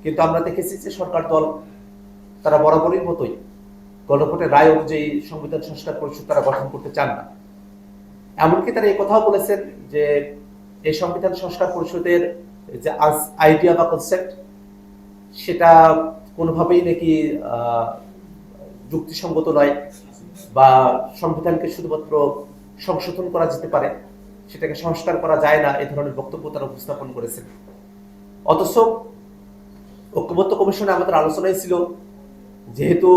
কিন্তু আমরা দেখেছি যে সরকার দল তারা বরাবরের মতোই গণভোটের রায় অনুযায়ী সংবিধান সংস্কার পরিষদ তারা গঠন করতে চান না। এমনকি তারা এই কথাও বলেছেন যে এই সংবিধান সংস্কার পরিষদের যে আইডিয়া বা কনসেপ্ট সেটা কোনোভাবেই নাকি যুক্তিসঙ্গত নয়, বা সংবিধানকে শুধুমাত্র সংশোধন করা যেতে পারে, সেটাকে সংস্কার করা যায় না, এই ধরনের বক্তব্য তারা উপস্থাপন করেছেন। অথচ ঐক্যমত্য কমিশনে আমাদের আলোচনায় ছিল যেহেতু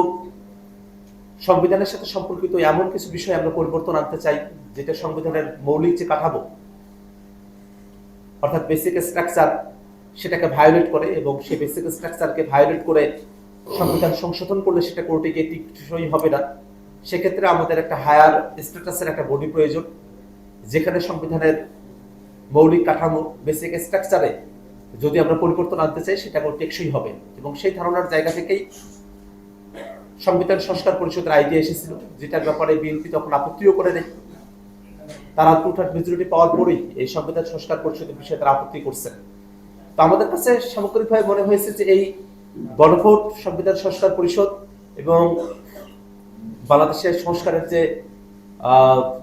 সংবিধানের সাথে সম্পর্কিত এমন কিছু বিষয় আমরা পরিবর্তন আনতে চাই যেটা সংবিধানের মৌলিক যে কাঠামো অর্থাৎ বেসিক স্ট্রাকচার সেটাকে ভায়োলেট করে, এবং সেই বেসিক স্ট্রাকচারকে ভায়োলেট করে সংবিধান সংশোধন করলে সেটা কোর্টে গিয়ে টিকসই হবে না। সেক্ষেত্রে আমাদের একটা হায়ার স্ট্যাটাসের একটা বডি প্রয়োজন, যেখানে সংবিধানের মৌলিক কাঠামো বেসিক স্ট্রাকচারে যদি আমরা পরিবর্তন আনতে চাই সেটা টেকসই হবে। এবং সেই ধারণার জায়গা থেকেই সংবিধান সংস্কার পরিষদের আইডিয়া এসেছিল, যেটার ব্যাপারে বিএনপি তখন আপত্তিও করে নেই। তারা 2/3 মেজরিটি পাওয়ার পরেই এই সংবিধান সংস্কার পরিষদের বিষয়ে তারা আপত্তি করছেন। তো আমাদের কাছে সামগ্রিকভাবে মনে হয়েছে যে এই গণভোট, সংবিধান সংস্কার পরিষদ এবং বাংলাদেশের সংস্কারের যে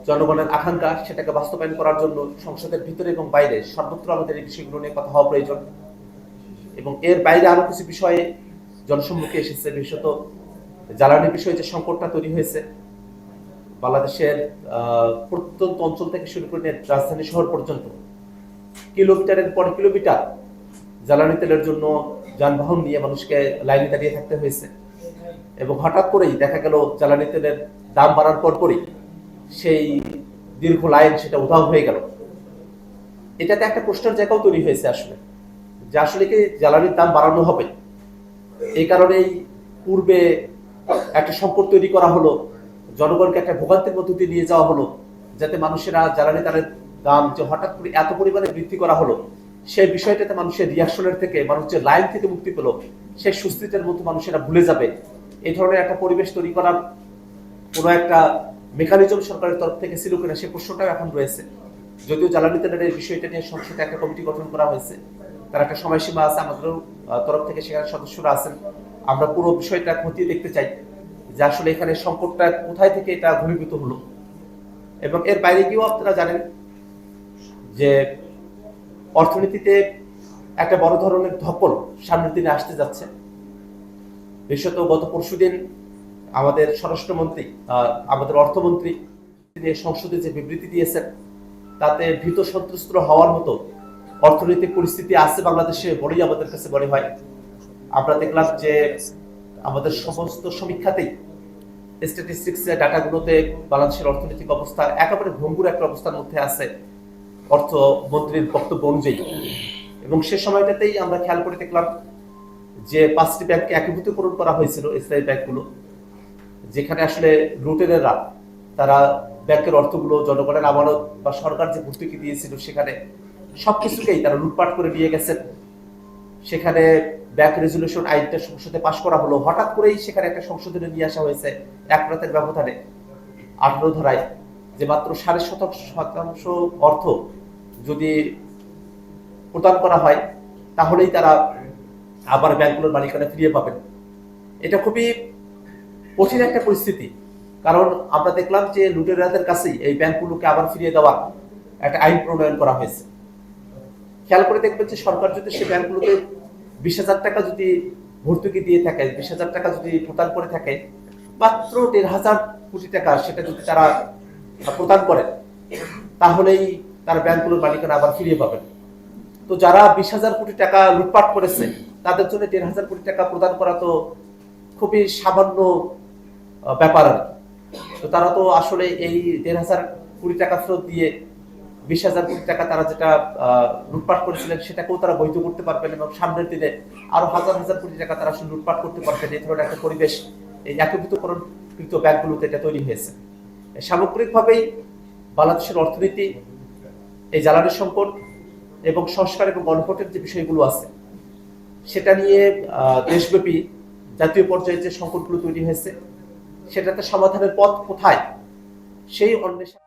জনগণের আকাঙ্ক্ষা সেটাকে বাস্তবায়ন করার জন্য সংসদের ভিতরে এবং বাইরে সর্বত্র আমাদের এই বিষয়গুলো নিয়ে কথা হওয়া প্রয়োজন। এবং এর বাইরে আরো কিছু বিষয়ে জনসম্মুখে এসেছে, বিশেষত জ্বালানি বিষয়ে যে সংকটটা তৈরি হয়েছে বাংলাদেশের প্রত্যন্ত অঞ্চল থেকে শুরু করে রাজধানী শহর পর্যন্ত কিলোমিটারের পর কিলোমিটার জ্বালানি তেলের জন্য যানবাহন নিয়ে মানুষকে লাইনে দাঁড়িয়ে থাকতে হয়েছে। এবং হঠাৎ করেই দেখা গেল জ্বালানি তেলের দাম বাড়ার পরপরই সেই দীর্ঘ লাইন সেটা উধাও হয়ে গেল। এটাতে একটা প্রশ্নের জায়গাও তৈরি হয়েছে আসলে, যে আসলে কি জ্বালানির দাম বাড়ানো হবে, এই কারণেই পূর্বে একটা সংকট তৈরি করা হলো, জনগণকে একটা ভোগান্তির মধ্য দিয়ে নিয়ে যাওয়া হলো, যাতে মানুষেরা জ্বালানি তেলের দাম যে হঠাৎ করে এত পরিমাণে বৃদ্ধি করা হলো সেই বিষয়টাতে মানুষের রিয়াকশনের থেকে, মানুষ যে লাইন থেকে মুক্তি পেল সেই সুস্থিতির মধ্যে মানুষেরা ভুলে যাবে, এই ধরনের একটা পরিবেশ তৈরি করার কোনো একটা মেকানিজম সরকারের তরফ থেকে ছিল কিনা সে প্রশ্নটাও এখন রয়েছে। যদিও জ্বালানি তেলের এই বিষয়টা নিয়ে সংসদে একটা কমিটি গঠন করা হয়েছে, তার একটা সময়সীমা আছে, আমাদের তরফ থেকে সেখানে সদস্যরা আছেন। আমরা পুরো বিষয়টা খতিয়ে দেখতে চাই যে আসলে এখানে সংকটটা কোথায় থেকে এটা ঘনীভূত হলো। এবং এর বাইরে গিয়েও আপনারা জানেন যে অর্থনীতিতে একটা বড় ধরনের ধকল সামনের দিনে আসতে যাচ্ছে। বিশেষত গত পরশুদিন আমাদের স্বরাষ্ট্রমন্ত্রী, আমাদের অর্থমন্ত্রী তিনি সংসদে যে বিবৃতি দিয়েছেন তাতে ভীত সন্ত্রস্ত হওয়ার মতো অর্থনৈতিক পরিস্থিতি আছে বাংলাদেশে বলেই আমাদের কাছে মনে হয়। আমরা দেখলাম যে আমাদের সমস্ত সমীক্ষাতেই স্ট্যাটিস্টিক্স ডাটাগুলোতে বাংলাদেশের অর্থনৈতিক অবস্থা একেবারে ভঙ্গুর একটা অবস্থার মধ্যে আছে অর্থমন্ত্রীর বক্তব্য অনুযায়ী। এবং সে সময়টাতেই আমরা খেয়াল করে দেখলাম যে 5টি ব্যাংককে একীভূতকরণ করা হয়েছিল, ইসলামী ব্যাংকগুলো, যেখানে আসলে লুটেরেরা তারা ব্যাংকের অর্থগুলো জনগণের আমানত বা সরকার যে ভর্তুকি দিয়েছিল সেখানে সবকিছুকেই তারা লুটপাট করে নিয়ে গেছেন। সেখানে ব্যাংক রেজুলেশন আইনটা সংসদে পাশ করা হলো, হঠাৎ করেই সেখানে একটা সংশোধনে নিয়ে আসা হয়েছে এক রাতের ব্যবধানে 18 ধারায়, যে মাত্র 7.5% অর্থ যদি প্রদান করা হয় তাহলেই তারা আবার ব্যাংকগুলোর মালিকানা ফিরিয়ে পাবেন। এটা খুবই কঠিন একটা পরিস্থিতি, কারণ আমরা দেখলাম যে লুটেরাদের কাছেই এই ব্যাংকগুলোকে আবার ফিরিয়ে দেওয়ার একটা আইন প্রণয়ন করা হয়েছে। খেয়াল করে দেখবেন যে সরকার যদি সেই ব্যাংকগুলোকে 20,000 টাকা যদি ভর্তুকি দিয়ে থাকে, 20,000 টাকা যদি প্রদান করে থাকে, মাত্র 1,500 কোটি টাকা সেটা যদি তারা প্রদান করেন তাহলেই তারা ব্যাংকগুলোর মালিকানা আবার ফিরিয়ে পাবেন। তো যারা 20,000 কোটি টাকা লুটপাট করেছে তাদের জন্য 1,500 কোটি টাকা প্রদান করা তো খুবই সামান্য ব্যাপার। তো তারা তো আসলে এই 1,500 কোটি টাকা ফেরত দিয়ে 20,000 কোটি টাকা তারা যেটা লুটপাট করেছিলেন সেটাকেও তারা বৈধ করতে পারবেন, এবং সামনের দিনে আরো হাজার হাজার কোটি টাকা তারা আসলে লুটপাট করতে পারবেন। এই ধরনের একটা পরিবেশ এই একীভূতকরণকৃত ব্যাংকগুলোতে এটা তৈরি হয়েছে। সামগ্রিকভাবেই বাংলাদেশের অর্থনীতি, এই জ্বালানি সংকট এবং সংস্কার এবং গণভোটের যে বিষয়গুলো আছে সেটা নিয়ে দেশব্যাপী জাতীয় পর্যায়ে যে সংকটগুলো তৈরি হয়েছে সেটাতে সমাধানের পথ কোথায় সেই অন্বেষণ